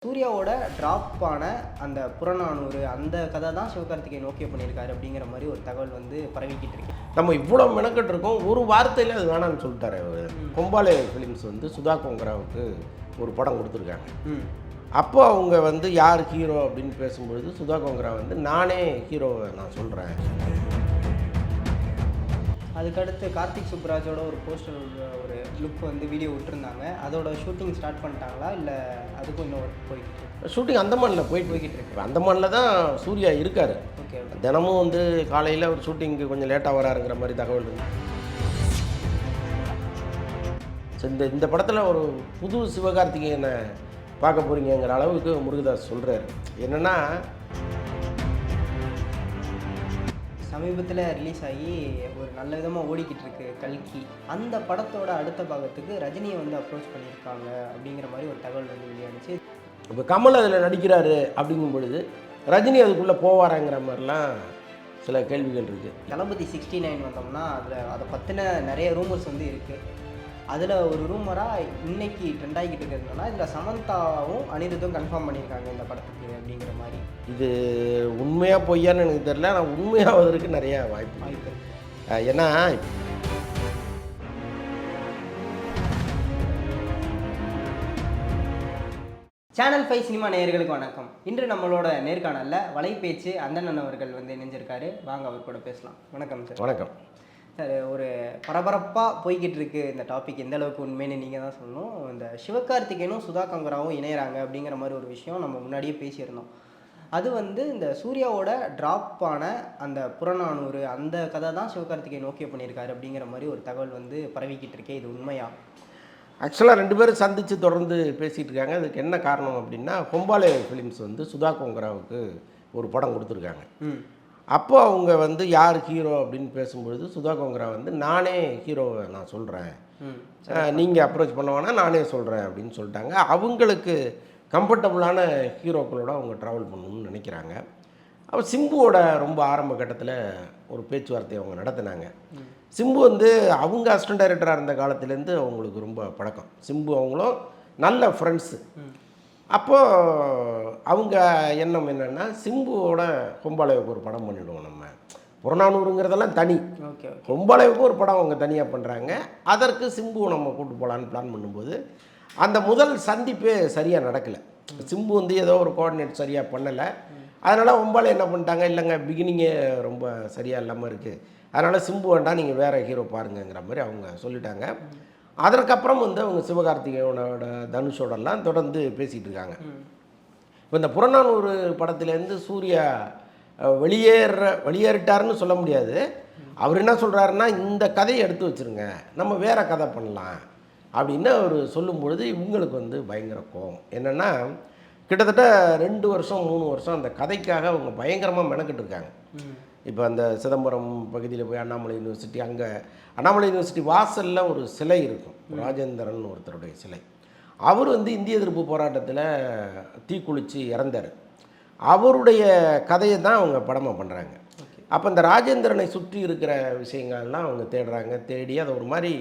சூர்யாவோட ட்ராப் ஆன அந்த புறநானூறு அந்த கதை தான் சிவகார்த்திகேயன் ஓகே பண்ணியிருக்காரு அப்படிங்கிற மாதிரி ஒரு தகவல் வந்து பரவிக்கிட்டு இருக்கு. நம்ம இவ்வளோ மெனக்கட்டு இருக்கோம், ஒரு வார்த்தையில் அது வேணான்னு சொல்லிட்டாரு அவர். கொம்பாலே ஃபிலிம்ஸ் வந்து சுதா கொங்கராவுக்கு ஒரு படம் கொடுத்துருக்காங்க. அப்போ அவங்க வந்து யார் ஹீரோ அப்படின்னு பேசும்பொழுது சுதா கொங்கரா வந்து நானே ஹீரோவை நான் சொல்கிறேன். அதுக்கடுத்து கார்த்திக் சுப்ராஜோட ஒரு போஸ்டர் ஒரு லுக் வந்து வீடியோ விட்டுருந்தாங்க. அதோட ஷூட்டிங் ஸ்டார்ட் பண்ணிட்டாங்களா இல்லை அதுக்கும் இன்னும் ஒர்க் போய்கிட்டு இருக்கு? ஷூட்டிங் அந்தமானில் போய்கிட்டு இருக்கு. அந்தமானில் தான் சூர்யா இருக்கார். ஓகே, தினமும் வந்து காலையில் ஒரு ஷூட்டிங்க்கு கொஞ்சம் லேட்டாக வராருங்கிற மாதிரி தகவல் இருக்கு. இந்த படத்தில் ஒரு புது சிவகார்த்திகேயனை பார்க்க போகிறீங்கிற அளவுக்கு முருகதாஸ் சொல்கிறார். என்னென்னா, சமீபத்தில் ரிலீஸ் ஆகி ஒரு நல்ல விதமாக ஓடிக்கிட்டு இருக்கு கல்கி. அந்த படத்தோட அடுத்த பாகத்துக்கு ரஜினியை வந்து அப்ரோச் பண்ணியிருக்காங்க அப்படிங்கிற மாதிரி ஒரு தகவல் வந்து வெளியானுச்சு. இப்போ கமல் அதில் நடிக்கிறாரு அப்படிங்கும் பொழுது ரஜினி அதுக்குள்ளே போவாராங்கிற மாதிரிலாம் சில கேள்விகள் இருக்குது. தளபதி 69 வந்தோம்னா அதை பற்றின நிறைய ரூமர்ஸ் வந்து இருக்குது. அதில் ஒரு ரூமராக இன்னைக்கு ட்ரெண்ட் ஆகிக்கிட்டு இருக்கிறதுனா இதில் சமந்தாவும் அனிருத்தும் கன்ஃபார்ம் பண்ணியிருக்காங்க இந்த படத்துக்கு அப்படிங்கிற மாதிரி. இது உண்மையாக பொய்யான்னு எனக்கு தெரியல, ஆனால் உண்மையாவதற்கு நிறைய வாய்ப்பு இருக்குது. ஏன்னா சேனல் 5 சினிமா நேயர்களுக்கு வணக்கம். இன்று நம்மளோட நேர்காணலில் வலைப்பேச்சு அந்தணன் அவர்கள் வந்து இணைஞ்சிருக்காரு. வாங்க அவர் கூட பேசலாம். வணக்கம் சார். வணக்கம் சார். ஒரு பரபரப்பாக போய்கிட்டு இருக்கு இந்த டாபிக் எந்த அளவுக்கு உண்மைன்னு நீங்கள் தான் சொல்லணும். இந்த சிவகார்த்திகேயனும் சுதா கொங்கராவும் இணையிறாங்க அப்படிங்கிற மாதிரி ஒரு விஷயம் நம்ம முன்னாடியே பேசியிருந்தோம். அது வந்து இந்த சூர்யாவோட ட்ராப் ஆன அந்த புறநானூறு அந்த கதை தான் சிவகார்த்திகேயன் ஓகே பண்ணியிருக்காரு அப்படிங்கிற மாதிரி ஒரு தகவல் வந்து பரவிக்கிட்டு இருக்கே, இது உண்மையா? ஆக்சுவலாக 2 பேரும் சந்தித்து தொடர்ந்து பேசிகிட்டு இருக்காங்க. அதுக்கு என்ன காரணம் அப்படின்னா, கொம்பாலே ஃபிலிம்ஸ் வந்து சுதா கொங்கராவுக்கு ஒரு படம் கொடுத்துருக்காங்க. அப்போ அவங்க வந்து யார் ஹீரோ அப்படின்னு பேசும்பொழுது சுதா கொங்கரா வந்து நானே ஹீரோவை நான் சொல்கிறேன், நீங்கள் அப்ரோச் பண்ண வேணால் நானே சொல்கிறேன் அப்படின்னு சொல்லிட்டாங்க. அவங்களுக்கு கம்ஃபர்டபுளான ஹீரோக்களோட அவங்க ட்ராவல் பண்ணணும்னு நினைக்கிறாங்க. அப்போ சிம்புவோட ரொம்ப ஆரம்ப கட்டத்தில் ஒரு பேச்சுவார்த்தை அவங்க நடத்தினாங்க. சிம்பு வந்து அவங்க அசிஸ்டன்ட் டைரக்டராக இருந்த காலத்துலேருந்து அவங்களுக்கு ரொம்ப பழக்கம். சிம்பு அவங்களும் நல்ல ஃப்ரெண்ட்ஸு. அப்போது அவங்க எண்ணம் என்னென்னா, சிம்புவோட கொம்பாலேவுக்கு ஒரு படம் பண்ணிவிடுவோம், நம்ம புறநானூறுங்கிறதெல்லாம் தனி, கொம்பாலேவுக்கு ஒரு படம் அவங்க தனியாக பண்ணுறாங்க, அதற்கு சிம்புவை நம்ம கூப்பிட்டு போகலான்னு பிளான் பண்ணும்போது அந்த முதல் சந்திப்பே சரியாக நடக்கலை. சிம்பு வந்து ஏதோ ஒரு கோஆர்டினேட் சரியாக பண்ணலை. அதனால் கொம்பாலே என்ன பண்ணிட்டாங்க, இல்லைங்க பிகினிங்கே ரொம்ப சரியாக இல்லாமல் இருக்குது, அதனால் சிம்பு வேண்டாம், நீங்கள் வேறு ஹீரோ பாருங்கிற மாதிரி அவங்க சொல்லிட்டாங்க. அதற்கப்புறம் வந்து அவங்க சிவகார்த்திகேயனோட தனுஷோடலாம் தொடர்ந்து பேசிகிட்டு இருக்காங்க. இப்போ இந்த புறநானூறு படத்துலேருந்து சூர்யா வெளியேறிட்டாருன்னு சொல்ல முடியாது. அவர் என்ன சொல்கிறாருன்னா, இந்த கதையை எடுத்து வச்சுருங்க, நம்ம வேறு கதை பண்ணலாம் அப்படின்னு அவர் சொல்லும் பொழுது இவங்களுக்கு வந்து பயங்கர கோவம். என்னென்னா, கிட்டத்தட்ட 2 வருஷம் 3 வருஷம் அந்த கதைக்காக அவங்க பயங்கரமாக மெனக்கிட்டு இருக்காங்க. இப்போ அந்த சிதம்பரம் பகுதியில் போய் அண்ணாமலை யூனிவர்சிட்டி, அங்கே அண்ணாமலை யூனிவர்சிட்டி வாசலில் ஒரு சிலை இருக்கும், ராஜேந்திரன் ஒருத்தருடைய சிலை. அவர் வந்து இந்திய எதிர்ப்பு போராட்டத்தில் தீக்குளித்து இறந்தார். அவருடைய கதையை தான் அவங்க படமாக பண்ணுறாங்க. அப்போ இந்த ராஜேந்திரனை சுற்றி இருக்கிற விஷயங்கள்லாம் அவங்க தேடுறாங்க. தேடி அதை ஒரு மாதிரி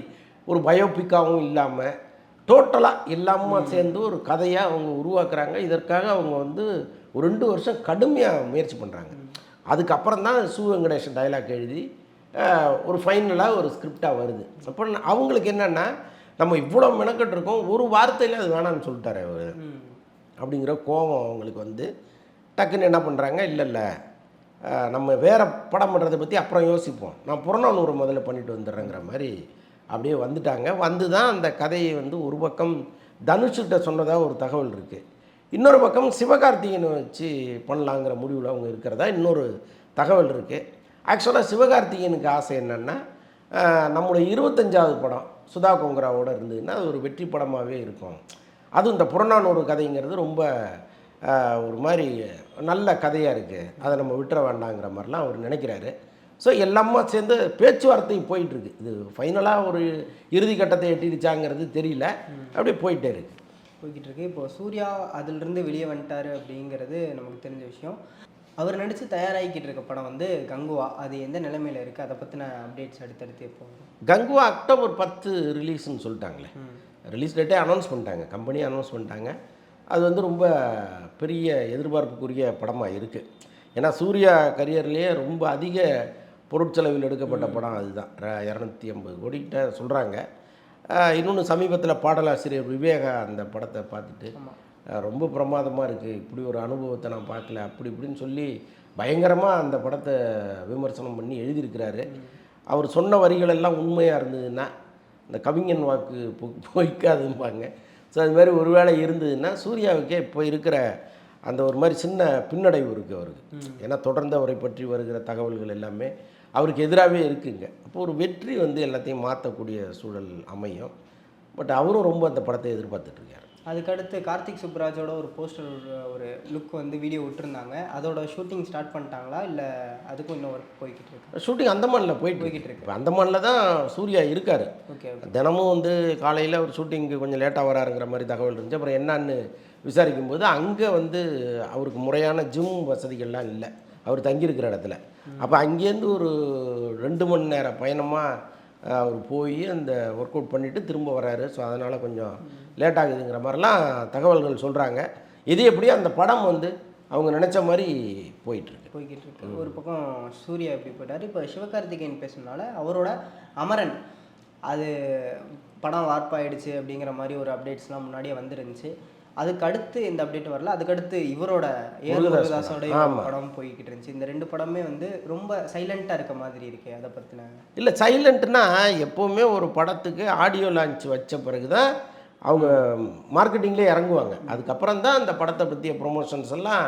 ஒரு பயோபிக்காகவும் இல்லாமல் டோட்டலாக எல்லாமே சேர்ந்து ஒரு கதையாக அவங்க உருவாக்குறாங்க. இதற்காக அவங்க வந்து ஒரு 2 வருஷம் கடுமையாக முயற்சி பண்ணுறாங்க. அதுக்கப்புறம் தான் சு வெங்கடேஷன் டைலாக் எழுதி ஒரு ஃபைனலாக ஒரு ஸ்கிரிப்டாக வருது. அப்போ அவங்களுக்கு என்னென்னா, நம்ம இவ்வளோ மெனக்கட்டு இருக்கோம், ஒரு வார்த்தையில் அது வேணான்னு சொல்லிட்டாரு அவர் அப்படிங்கிற கோபம் அவங்களுக்கு வந்து டக்குன்னு என்ன பண்ணுறாங்க, இல்லை நம்ம வேறு படம் பண்ணுறதை பற்றி அப்புறம் யோசிப்போம், நான் புறநானூறு முதல்ல பண்ணிட்டு வந்துடுறேங்கிற மாதிரி அப்படியே வந்துட்டாங்க. வந்து தான் அந்த கதையை வந்து ஒரு பக்கம் தனுஷ்கிட்ட சொன்னதாக ஒரு தகவல் இருக்குது, இன்னொரு பக்கம் சிவகார்த்திகேயனை வச்சு பண்ணலாங்கிற முடிவில் அவங்க இருக்கிறதா இன்னொரு தகவல் இருக்குது. ஆக்சுவலாக சிவகார்த்திகேயனுக்கு ஆசை என்னென்னா, நம்மளுடைய 25வது படம் சுதா கொங்கராவோடு இருந்ததுன்னா அது ஒரு வெற்றி படமாகவே இருக்கும். அதுவும் இந்த புறநானூறு கதைங்கிறது ரொம்ப ஒரு மாதிரி நல்ல கதையாக இருக்குது, அதை நம்ம விட்டுற வேண்டாங்கிற மாதிரிலாம் அவர் நினைக்கிறாரு. ஸோ எல்லாமே சேர்ந்து பேச்சுவார்த்தை போயிட்டுருக்கு. இது ஃபைனலாக ஒரு இறுதி கட்டத்தை எட்டிடுச்சாங்கிறது தெரியல, அப்படியே போயிட்டே இருக்கு. இப்போது சூர்யா அதிலிருந்து வெளியே வந்துட்டார் அப்படிங்கிறது நமக்கு தெரிஞ்ச விஷயம். அவர் நடித்து தயாராகிக்கிட்டு இருக்க படம் வந்து கங்குவா, அது எந்த நிலைமையில் இருக்குது, அதை பற்றின அப்டேட்ஸ் அடுத்தடுத்து எப்போ? கங்குவா அக்டோபர் 10 ரிலீஸ்ன்னு சொல்லிட்டாங்களே, ரிலீஸ் டேட்டே அனௌன்ஸ் பண்ணிட்டாங்க, கம்பெனியே அனௌன்ஸ் பண்ணிட்டாங்க. அது வந்து ரொம்ப பெரிய எதிர்பார்ப்புக்குரிய படமாக இருக்குது. ஏன்னா சூர்யா கரியர்லேயே ரொம்ப அதிக பொருட்செலவில் எடுக்கப்பட்ட படம் அதுதான். 250 கோடிக்கிட்ட சொல்கிறாங்க. இன்னொன்று சமீபத்தில் பாடலாசிரியர் விவேகா அந்த படத்தை பார்த்துட்டு ரொம்ப பிரமாதமாக இருக்குது, இப்படி ஒரு அனுபவத்தை நான் பார்க்கல, அப்படி இப்படின்னு சொல்லி பயங்கரமாக அந்த படத்தை விமர்சனம் பண்ணி எழுதியிருக்கிறாரு. அவர் சொன்ன வரிகள் எல்லாம் உண்மையாக இருந்ததுன்னா, இந்த கவிஞன் வாக்கு பொய்க்காதும்பாங்க. ஸோ அது மாதிரி ஒரு வேளை இருந்ததுன்னா சூர்யாவுக்கே இப்போ இருக்கிற அந்த ஒரு மாதிரி சின்ன பின்னடைவு இருக்குது அவருக்கு. ஏன்னா தொடர்ந்து அவரை பற்றி வருகிற தகவல்கள் எல்லாமே அவருக்கு எதிராகவே இருக்குங்க. அப்போ ஒரு வெற்றி வந்து எல்லாத்தையும் மாற்றக்கூடிய சூழல் அமையும். பட் அவரும் ரொம்ப அந்த படத்தை எதிர்பார்த்துட்ருக்கார். அதுக்கடுத்து கார்த்திக் சுப்ராஜோட ஒரு போஸ்டர், ஒரு லுக் வந்து வீடியோ விட்டுருந்தாங்க. அதோட ஷூட்டிங் ஸ்டார்ட் பண்ணிட்டாங்களா, இல்லை அதுக்கும் இன்னும் ஒர்க் போய்கிட்டு இருக்கு? ஷூட்டிங் அந்தமானில் போய்கிட்டு இருக்கு. இப்போ அந்தமானில் தான் சூர்யா இருக்கார். ஓகே. தினமும் வந்து காலையில் ஒரு ஷூட்டிங்கு கொஞ்சம் லேட்டாக வராருங்கிற மாதிரி தகவல் இருந்துச்சு. அப்புறம் என்னான்னு விசாரிக்கும்போது அங்கே வந்து அவருக்கு முறையான ஜிம் வசதிகள்லாம் இல்லை அவர் தங்கியிருக்கிற இடத்துல. அப்போ அங்கேருந்து ஒரு 2 மணி நேர பயணமாக அவர் போய் அந்த ஒர்க் அவுட் பண்ணிவிட்டு திரும்ப வர்றாரு. ஸோ அதனால் கொஞ்சம் லேட் ஆகுதுங்கிற மாதிரிலாம் தகவல்கள் சொல்கிறாங்க. இது எப்படியோ அந்த படம் வந்து அவங்க நினச்ச மாதிரி போய்கிட்டு இருக்கு. ஒரு பக்கம் சூர்யா எப்படி போயிட்டார். இப்போ சிவகார்த்திகேயன் பேசுனால அவரோட அமரன் அது படம் வார்ப்பாயிடுச்சு அப்படிங்கிற மாதிரி ஒரு அப்டேட்ஸ்லாம் முன்னாடியே வந்துருந்துச்சு. அதுக்கு அடுத்து இந்த அப்டேட் வரல. அதுக்கடுத்து இவரோட முருகதாஸோட படம் போய்கிட்டு இருந்துச்சு. இந்த 2 படமே வந்து ரொம்ப சைலண்ட்டாக இருக்க மாதிரி இருக்கு. அதை பற்றின இல்லை, சைலண்ட்னா எப்போவுமே ஒரு படத்துக்கு ஆடியோ லான்ச் வச்ச பிறகு தான் அவங்க மார்க்கெட்டிங்லேயே இறங்குவாங்க. அதுக்கப்புறம் தான் அந்த படத்தை பற்றிய ப்ரொமோஷன்ஸ் எல்லாம்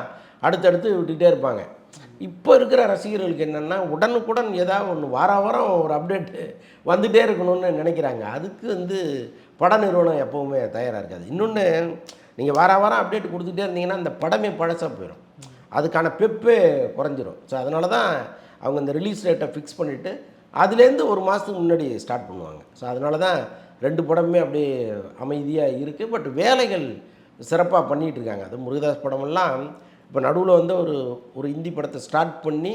அடுத்தடுத்து விட்டுக்கிட்டே இருப்பாங்க. இப்போ இருக்கிற ரசிகர்களுக்கு என்னென்னா உடனுக்குடன் ஏதாவது ஒன்று வாரம் ஒரு அப்டேட்டு வந்துகிட்டே இருக்கணும்னு நினைக்கிறாங்க. அதுக்கு வந்து பட நிறுவனம் எப்போவுமே தயாராக இருக்காது. இன்னொன்று, நீங்கள் வாரம் அப்டேட் கொடுத்துட்டே இருந்தீங்கன்னா அந்த படமே பழசாக போயிடும், அதுக்கான பெப்பே குறைஞ்சிரும். ஸோ அதனால தான் அவங்க இந்த ரிலீஸ் டேட்டை ஃபிக்ஸ் பண்ணிவிட்டு அதுலேருந்து ஒரு மாதத்துக்கு முன்னாடி ஸ்டார்ட் பண்ணுவாங்க. ஸோ அதனால தான் 2 படமுமே அப்படியே அமைதியாக இருக்குது. பட் வேலைகள் சிறப்பாக பண்ணிகிட்ருக்காங்க. அது முருகதாஸ் படமெல்லாம் இப்போ நடுவில் வந்து ஒரு ஹிந்தி படத்தை ஸ்டார்ட் பண்ணி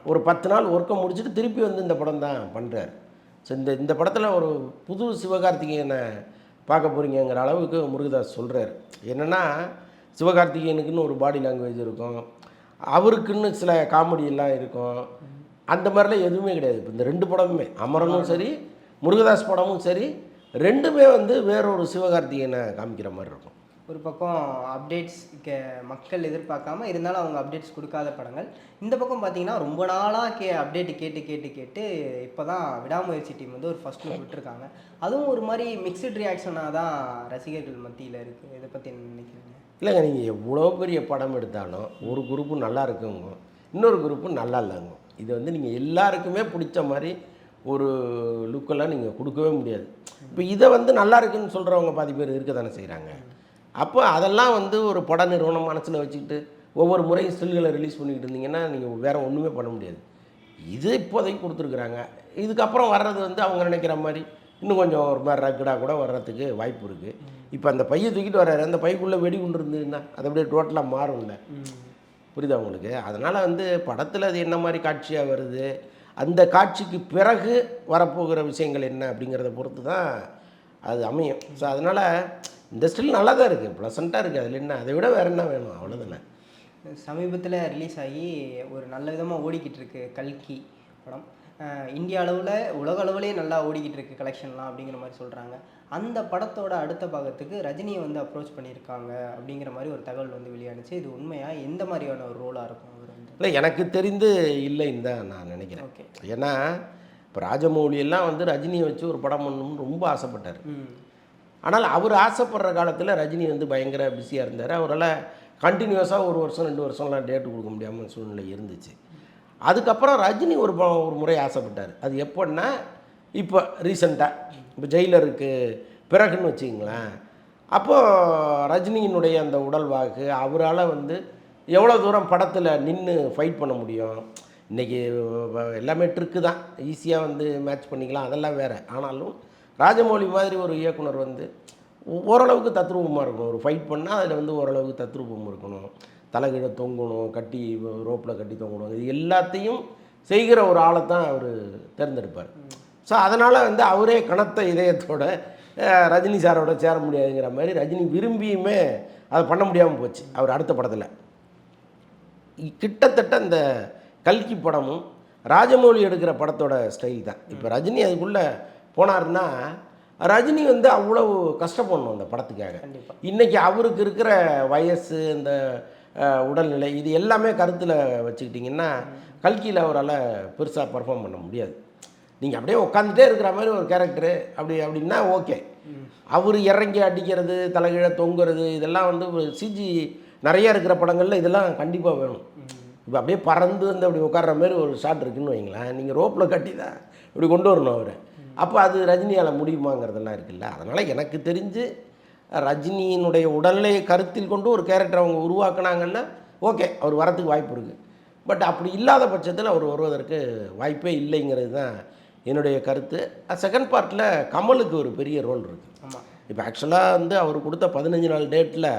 ஒரு 10 நாள் ஒர்க்கை முடிச்சுட்டு திருப்பி வந்து இந்த படம் தான் பண்ணுறாரு. ஸோ இந்த படத்தில் ஒரு புது சிவகார்த்திகேயனை பார்க்க போகிறீங்கிற அளவுக்கு முருகதாஸ் சொல்கிறார். என்னென்னா சிவகார்த்திகேயனுக்குன்னு ஒரு பாடி லாங்குவேஜ் இருக்கும், அவருக்குன்னு சில காமெடியெல்லாம் இருக்கும். அந்த மாதிரிலாம் எதுவுமே கிடையாது. இப்போ இந்த 2 படமுமே அமரனும் சரி முருகதாஸ் படமும் சரி 2மே வந்து வேறொரு சிவகார்த்திகேயனை காமிக்கிற மாதிரி இருக்கும். ஒரு பக்கம் அப்டேட்ஸ் மக்கள் எதிர்பார்க்காம இருந்தாலும் அவங்க அப்டேட்ஸ் கொடுக்காத படங்கள். இந்த பக்கம் பார்த்தீங்கன்னா ரொம்ப நாளாக அப்டேட் கேட்டு இப்போ தான் விடாமுயற்சி டீம் வந்து ஒரு ஃபர்ஸ்ட் லுக் விட்டுருக்காங்க. அதுவும் ஒரு மாதிரி மிக்சட் ரியாக்ஷனாக தான் ரசிகர்கள் மத்தியில் இருக்குது. இதை பற்றி என்ன நினைக்கிறீங்க? இல்லைங்க, நீங்கள் எவ்வளோ பெரிய படம் எடுத்தாலும் ஒரு குரூப்பு நல்லா இருக்குங்க, இன்னொரு குரூப்பு நல்லா இல்லைங்க. இது வந்து நீங்கள் எல்லாருக்குமே பிடிச்ச மாதிரி ஒரு லுக்கெல்லாம் நீங்கள் கொடுக்கவே முடியாது. இப்போ இதை வந்து நல்லா இருக்குன்னு சொல்கிறவங்க பாதி பேர் இருக்க தானே செய்கிறாங்க. அப்போ அதெல்லாம் வந்து ஒரு பட நிறுவனம் மனசில் வச்சுக்கிட்டு ஒவ்வொரு முறையும் ஸ்டில்களை ரிலீஸ் பண்ணிக்கிட்டு இருந்தீங்கன்னா நீங்கள் வேறு ஒன்றுமே பண்ண முடியாது. இது இப்போதைக்கு கொடுத்துருக்குறாங்க. இதுக்கப்புறம் வர்றது வந்து அவங்க நினைக்கிற மாதிரி இன்னும் கொஞ்சம் ஒரு மாதிரி ரக்கடாக கூட வர்றதுக்கு வாய்ப்பு இருக்குது. இப்போ அந்த பையை தூக்கிட்டு வர்றாரு, அந்த பைக்குள்ளே வெடி கொண்டு இருந்ததுன்னா அது அப்படியே டோட்டலாக மாறும்ல, புரியுதா உங்களுக்கு? அதனால் வந்து படத்தில் அது என்ன மாதிரி காட்சியாக வருது, அந்த காட்சிக்கு பிறகு வரப்போகிற விஷயங்கள் என்ன அப்படிங்கிறத பொறுத்து தான் அது அமையும். ஸோ அதனால் இந்த ஸ்டில் நல்லா தான் இருக்குது, ப்ளசண்ட்டாக இருக்குது. அதில் என்ன, அதை விட வேறு என்ன வேணும், அவ்வளோதானே. சமீபத்தில் ரிலீஸ் ஆகி ஒரு நல்ல விதமாக ஓடிக்கிட்டு இருக்கு கல்கி படம். இந்தியா அளவில் உலக அளவுலேயே நல்லா ஓடிக்கிட்டு இருக்கு கலெக்ஷன்லாம் அப்படிங்கிற மாதிரி சொல்கிறாங்க. அந்த படத்தோட அடுத்த பாகத்துக்கு ரஜினியை வந்து அப்ரோச் பண்ணியிருக்காங்க அப்படிங்கிற மாதிரி ஒரு தகவல் வந்து வெளியானுச்சு. இது உண்மையாக எந்த மாதிரியான ஒரு ரோலாக இருக்கும் அவர் வந்து? இல்லை, எனக்கு தெரிந்து இல்லைன்னு தான் நான் நினைக்கிறேன். ஓகே. ஏன்னா இப்போ ராஜமௌலியெல்லாம் வந்து ரஜினியை வச்சு ஒரு படம் பண்ணணும்னு ரொம்ப ஆசைப்பட்டார். ஆனால் அவர் ஆசைப்படுற காலத்தில் ரஜினி வந்து பயங்கர பிஸியாக இருந்தார். அவரால் கண்டினியூஸாக 1 வருஷம் 2 வருஷம்லாம் டேட்டு கொடுக்க முடியாமல் சூழ்நிலை இருந்துச்சு. அதுக்கப்புறம் ரஜினி ஒரு முறை ஆசைப்பட்டார். அது எப்போன்னா இப்போ ரீசெண்டாக இப்போ ஜெயிலருக்கு பிறகுன்னு வச்சுக்கிங்களேன். அப்போது ரஜினியினுடைய அந்த உடல்வாக்கு அவரால் வந்து எவ்வளோ தூரம் படத்தில் நின்று ஃபைட் பண்ண முடியும். இன்றைக்கி எல்லாமே ட்ரிக்கு தான், ஈஸியாக வந்து மேட்ச் பண்ணிக்கலாம், அதெல்லாம் வேறு. ஆனாலும் ராஜமௌலி மாதிரி ஒரு இயக்குனர் வந்து ஓரளவுக்கு தத்ரூபமாக இருக்கணும். ஒரு ஃபைட் பண்ணால் அதில் வந்து ஓரளவுக்கு தத்ரூபம் இருக்கணும், தலைகீழ தொங்கணும், கட்டி ரோப்பில் கட்டி தொங்கணும், இது எல்லாத்தையும் செய்கிற ஒரு ஆளை தான் அவர் தேர்ந்தெடுப்பார். ஸோ அதனால் வந்து அவரே கனத்த இதயத்தோட ரஜினி சாரோட சேர முடியாதுங்கிற மாதிரி ரஜினி விரும்பியுமே அதை பண்ண முடியாமல் போச்சு அவர் அடுத்த படத்தில். கிட்டத்தட்ட இந்த கல்கி படமும் ராஜமௌழி எடுக்கிற படத்தோட ஸ்டைல் தான். இப்போ ரஜினி அதுக்குள்ளே போனார்னா ரஜினி வந்து அவ்வளவு கஷ்டப்படணும் அந்த படத்துக்காக. இன்றைக்கி அவருக்கு இருக்கிற வயசு, இந்த உடல்நிலை, இது எல்லாமே கருத்தில் வச்சுக்கிட்டிங்கன்னா கல்கியில் அவரால் பெருசாக பர்ஃபார்ம் பண்ண முடியாது. நீங்கள் அப்படியே உட்காந்துட்டே இருக்கிற மாதிரி ஒரு கேரக்டரு அப்படின்னா ஓகே. அவர் இறங்கி அடிக்கிறது, தலைகீழ தொங்குறது, இதெல்லாம் வந்து சிஜி நிறைய இருக்கிற படங்களில் இதெல்லாம் கண்டிப்பாக வேணும். இப்போ அப்படியே பறந்து வந்து அப்படி உட்கார்ற மாதிரி ஒரு ஷாட் இருக்குதுன்னு வைங்களேன், நீங்கள் ரோப்பில் கட்டி தான் இப்படி கொண்டு வரணும் அவர். அப்போ அது ரஜினியால் முடியுமாங்கிறதெல்லாம் இருக்குல்ல. அதனால் எனக்கு தெரிஞ்சு ரஜினியினுடைய உடல்நிலையை கருத்தில் கொண்டு ஒரு கேரக்டர் அவங்க உருவாக்குனாங்கன்னா ஓகே, அவர் வரத்துக்கு வாய்ப்பு இருக்குது. பட் அப்படி இல்லாத பட்சத்தில் அவர் வருவதற்கு வாய்ப்பே இல்லைங்கிறது தான் என்னுடைய கருத்து. செகண்ட் பார்ட்டில் கமலுக்கு ஒரு பெரிய ரோல் இருக்குது. ஆமாம். இப்போ ஆக்சுவலாக வந்து அவர் கொடுத்த 15 நாள் டேட்டில்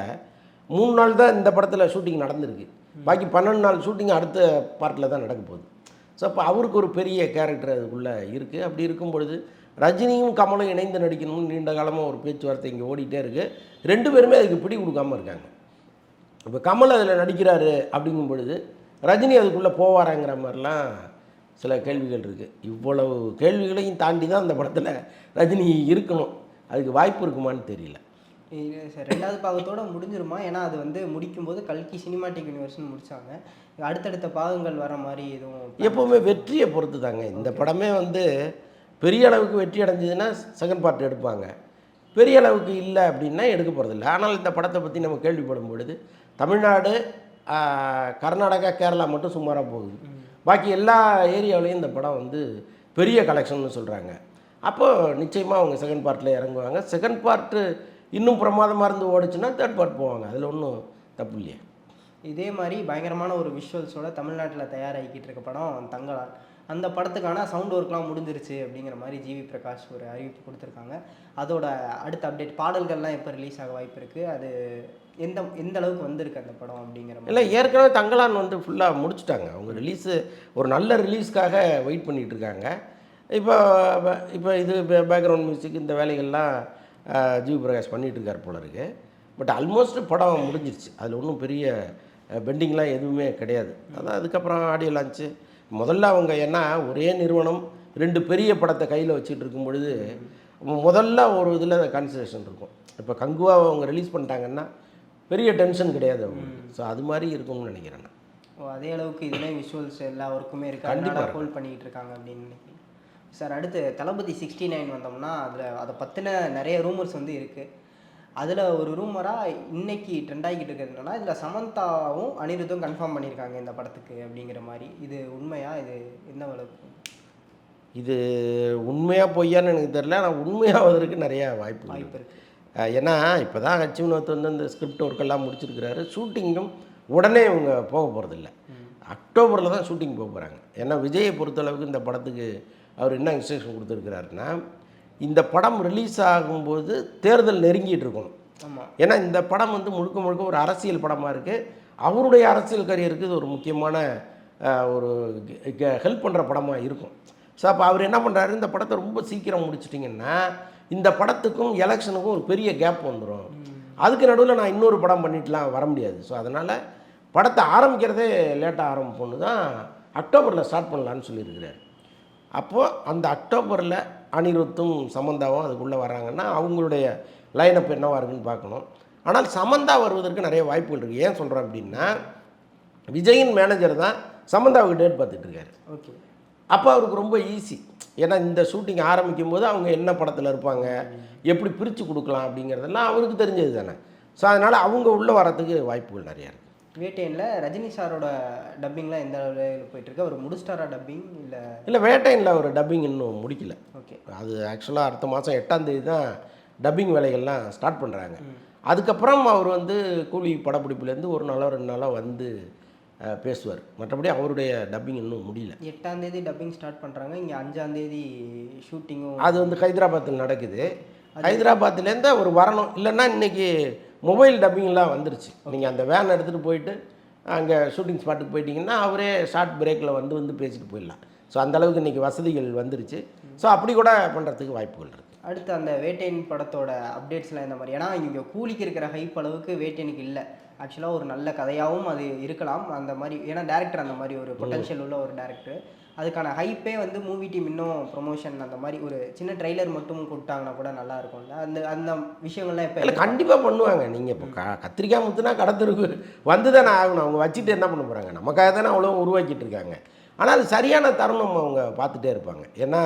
3 நாள் தான் இந்த படத்தில் ஷூட்டிங் நடந்திருக்கு. பாக்கி 12 நாள் ஷூட்டிங் அடுத்த பார்ட்டில் தான் நடக்க போகுது. ஸோ அப்போ அவருக்கு ஒரு பெரிய கேரக்டர் அதுக்குள்ளே இருக்குது. அப்படி இருக்கும் பொழுது ரஜினியும் கமலும் இணைந்து நடிக்கணும்னு நீண்ட காலமாக ஒரு பேச்சுவார்த்தை இங்கே ஓடிட்டே இருக்குது. 2 பேருமே அதுக்கு பிடி கொடுக்காமல் இருக்காங்க. இப்போ கமல் அதில் நடிக்கிறாரு அப்படிங்கும் பொழுது ரஜினி அதுக்குள்ளே போவாராங்கிற மாதிரிலாம் சில கேள்விகள் இருக்குது. இவ்வளவு கேள்விகளையும் தாண்டி தான் அந்த படத்தில் ரஜினி இருக்கணும். அதுக்கு வாய்ப்பு இருக்குமான்னு தெரியல. இது சார் 2வது பாகத்தோடு முடிஞ்சிருமா? ஏன்னா அது வந்து முடிக்கும்போது கல்கி சினிமாட்டிக் யூனிவர்ஸ்னு முடித்தாங்க. அடுத்தடுத்த பாகங்கள் வர மாதிரி எதுவும்? எப்போவுமே வெற்றியை பொறுத்து தாங்க. இந்த படமே வந்து பெரிய அளவுக்கு வெற்றி அடைஞ்சதுன்னா செகண்ட் பார்ட் எடுப்பாங்க. பெரிய அளவுக்கு இல்லை அப்படின்னா எடுக்க போகிறதில்ல. ஆனால் இந்த படத்தை பற்றி நம்ம கேள்விப்படும் பொழுது தமிழ்நாடு, கர்நாடகா, கேரளா மட்டும் சுமாராக போகுது. பாக்கி எல்லா ஏரியாவிலையும் இந்த படம் வந்து பெரிய கலெக்ஷன்னு சொல்கிறாங்க. அப்போது நிச்சயமாக அவங்க செகண்ட் பார்ட்டில் இறங்குவாங்க. செகண்ட் பார்ட்டு இன்னும் பிரமாதமாக இருந்து ஓடிச்சுன்னா தேர்ட் பார்ட் போவாங்க. அதில் ஒன்றும் தப்பு இல்லையா. இதே மாதிரி பயங்கரமான ஒரு விஷுவல்ஸோட தமிழ்நாட்டில் தயாராகிக்கிட்டு இருக்க படம் தங்கலான். அந்த படத்துக்கான சவுண்ட் ஒர்க்லாம் முடிஞ்சிருச்சு அப்படிங்கிற மாதிரி ஜிவி பிரகாஷ் ஒரு அறிவிப்பு கொடுத்துருக்காங்க. அதோட அடுத்த அப்டேட் பாடல்கள்லாம் எப்போ ரிலீஸ் ஆக வாய்ப்பு இருக்குது, அது எந்த அளவுக்கு வந்திருக்கு அந்த படம் அப்படிங்கிற மாதிரி? இல்லை, ஏற்கனவே தங்கலான் வந்து ஃபுல்லாக முடிச்சுட்டாங்க. அவங்க ரிலீஸு ஒரு நல்ல ரிலீஸ்க்காக வெயிட் பண்ணிகிட்ருக்காங்க. இப்போ இது பேக்ரவுண்ட் மியூசிக் இந்த வேலைகள்லாம் ஜிவி பிரகாஷ் பண்ணிகிட்ருக்கார் போல இருக்குது. பட் ஆல்மோஸ்ட் படம் முடிஞ்சிருச்சு. அதில் ஒன்றும் பெரிய பெண்டிங்லாம் எதுவுமே கிடையாது. அதான் அதுக்கப்புறம் ஆடியோ லான்ச்சு முதல்ல அவங்க ஏன்னா ஒரே நிறுவனம் 2 பெரிய படத்தை கையில் வச்சுட்டு இருக்கும் பொழுது முதல்ல ஒரு இதில் கான்சன்ட்ரேஷன் இருக்கும். இப்போ கங்குவா அவங்க ரிலீஸ் பண்ணிட்டாங்கன்னா பெரிய டென்ஷன் கிடையாது அவங்க. ஸோ அது மாதிரி இருக்கும்னு நினைக்கிறேன் நான். அதே அளவுக்கு இதுலேயும் விஷுவல்ஸ் எல்லா ஒர்க்குமே இருக்குது, கண்டிப்பாக ஹோல்ட் பண்ணிக்கிட்டு இருக்காங்க அப்படின்னு நினைக்கிறேன் சார். அடுத்து தளபதி 69 வந்தோம்னா அதை பற்றின நிறைய ரூமர்ஸ் வந்து இருக்குது. அதில் ஒரு ரூமராக இன்னைக்கு ட்ரெண்ட் ஆகிக்கிட்டு இருக்கிறதுனா இதில் சமந்தாவும் அனிருத்தும் கன்ஃபார்ம் பண்ணியிருக்காங்க இந்த படத்துக்கு அப்படிங்கிற மாதிரி. இது உண்மையா? இது எந்த அளவுக்கு இது உண்மையாக பொய்யான்னு எனக்கு தெரியல. ஆனால் உண்மையாவதற்கு நிறையா வாய்ப்பு இருக்குது. ஏன்னா இப்போ தான் ஹச் வினோத் வந்து இந்த ஸ்கிரிப்ட் ஒர்க்கெல்லாம் முடிச்சிருக்கிறாரு. ஷூட்டிங்கும் உடனே இவங்க போக போகிறதில்ல. அக்டோபரில் தான் ஷூட்டிங் போக போகிறாங்க. ஏன்னா விஜயை பொறுத்தளவுக்கு இந்த படத்துக்கு அவர் என்ன இன்ஸ்ட்ரக்ஷன் கொடுத்துருக்கிறாருன்னா, இந்த படம் ரிலீஸ் ஆகும்போது தேர்தல் நெருங்கிட்டு இருக்கணும். ஏன்னா இந்த படம் வந்து முழுக்க முழுக்க ஒரு அரசியல் படமாக இருக்குது. அவருடைய அரசியல் கரியருக்கு இது ஒரு முக்கியமான ஒரு ஹெல்ப் பண்ணுற படமாக இருக்கும். ஸோ அப்போ அவர் என்ன பண்ணுறாரு, இந்த படத்தை ரொம்ப சீக்கிரம் முடிச்சிட்டிங்கன்னா இந்த படத்துக்கும் எலெக்ஷனுக்கும் ஒரு பெரிய கேப் வந்துடும். அதுக்கு நடுவில் நான் இன்னொரு படம் பண்ணிட்டுலாம் வர முடியாது. ஸோ அதனால் படத்தை ஆரம்பிக்கிறதே லேட்டாக ஆரம்பிப்போன்னு தான் அக்டோபரில் ஸ்டார்ட் பண்ணலான்னு சொல்லியிருக்கிறார். அப்போது அந்த அக்டோபரில் அனிருத்தும் சமந்தாவும் அதுக்குள்ளே வராங்கன்னா அவங்களுடைய லைனப் என்னவாக இருக்குன்னு பார்க்கணும். ஆனால் சமந்தா வருவதற்கு நிறைய வாய்ப்புகள் இருக்குது. ஏன் சொல்கிறேன் அப்படின்னா, விஜயின் மேனேஜர் தான் சமந்தாவுக்கு டேட் பார்த்துட்ருக்காரு. ஓகே. அப்போ அவருக்கு ரொம்ப ஈஸி. ஏன்னா இந்த ஷூட்டிங் ஆரம்பிக்கும் போது அவங்க என்ன படத்தில் இருப்பாங்க, எப்படி பிரித்து கொடுக்கலாம் அப்படிங்கிறதெல்லாம் அவருக்கு தெரிஞ்சது தானே. ஸோ அதனால் அவங்க உள்ளே வரத்துக்கு வாய்ப்புகள் நிறையா இருக்குது. வேட்டையனில் ரஜினி சாரோட டப்பிங்லாம் எந்த அளவில் போயிட்டுருக்கு? அவர் முடிச்சிட்டாரா டப்பிங்? இல்லை வேட்டையனில் அவர் டப்பிங் இன்னும் முடிக்கல. ஓகே. அது ஆக்சுவலாக அடுத்த மாதம் 8ஆம் தேதி தான் டப்பிங் வேலைகள்லாம் ஸ்டார்ட் பண்ணுறாங்க. அதுக்கப்புறம் அவர் வந்து கூலி படப்பிடிப்புலேருந்து ஒரு நாளோ 2 நாளோ வந்து பேசுவார். மற்றபடி அவருடைய டப்பிங் இன்னும் முடியல. 8ஆம் தேதி டப்பிங் ஸ்டார்ட் பண்ணுறாங்க. இங்கே 5ஆம் தேதி ஷூட்டிங்கும் அது வந்து ஹைதராபாத்தில் நடக்குது. ஹைதராபாத்துலேருந்து அவர் வரணும். இல்லைன்னா இன்றைக்கி மொபைல் டப்பிங்லாம் வந்துருச்சு. நீங்கள் அந்த வேன் எடுத்துகிட்டு போயிட்டு அங்கே ஷூட்டிங் ஸ்பாட்டுக்கு போயிட்டிங்கன்னா அவரே ஷார்ட் பிரேக்கில் வந்து பேசிட்டு போயிடலாம். ஸோ அந்தளவுக்கு இன்றைக்கி வசதிகள் வந்துருச்சு. ஸோ அப்படி கூட பண்ணுறதுக்கு வாய்ப்புகள் இருக்குது. அடுத்து அந்த வேட்டையன் படத்தோட அப்டேட்ஸ்லாம் இந்த மாதிரி, ஏன்னா இங்கே கூலிக்கு இருக்கிற ஹைப் அளவுக்கு வேட்டையனுக்கு இல்லை. ஆக்சுவலாக ஒரு நல்ல கதையாகவும் அது இருக்கலாம் அந்த மாதிரி, ஏன்னா டேரக்டர் அந்த மாதிரி ஒரு பொட்டன்ஷியல் உள்ள ஒரு டேரக்டர். அதுக்கான ஹைப்பே வந்து மூவி டீம் இன்னும் ப்ரொமோஷன் அந்த மாதிரி ஒரு சின்ன ட்ரைலர் மட்டும் கொடுத்தாங்கன்னா கூட நல்லா இருக்கும்ல. அந்த அந்த விஷயங்கள்லாம் இல்லை இப்போ கண்டிப்பாக பண்ணுவாங்க. நீங்கள் இப்போ கத்திரிக்காய் முத்துனா கடத்தருக்கு வந்து தானே ஆகணும். அவங்க வச்சுட்டு என்ன பண்ண போகிறாங்க? நமக்காக தானே அவ்வளோ உருவாக்கிட்டு இருக்காங்க. ஆனால் அது சரியான தருணம் அவங்க பார்த்துட்டே இருப்பாங்க. ஏன்னா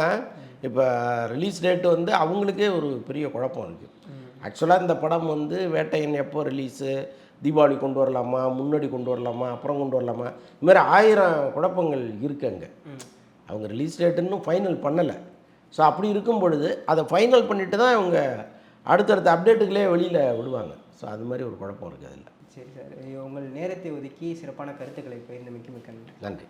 இப்போ ரிலீஸ் டேட்டு வந்து அவங்களுக்கே ஒரு பெரிய குழப்பம் இருக்குது. ஆக்சுவலாக இந்த படம் வந்து வேட்டையன் எப்போ ரிலீஸு, தீபாவளி கொண்டு வரலாமா, முன்னாடி கொண்டு வரலாமா, அப்புறம் கொண்டு வரலாமா, இதுமாதிரி 1000 குழப்பங்கள் இருக்குது அங்கே. அவங்க ரிலீஸ் டேட் இன்னும் ஃபைனல் பண்ணலை. ஸோ அப்படி இருக்கும் பொழுது அதை ஃபைனல் பண்ணிவிட்டு தான் அவங்க அடுத்தடுத்த அப்டேட்டுகளே வெளியில் விடுவாங்க. ஸோ அது மாதிரி ஒரு குழப்பம் இருக்குது அதில். சரி சார், உங்கள் நேரத்தை ஒதுக்கி சிறப்பான கருத்துக்களை பகிர்ந்து மிக்க நன்றி. நன்றி.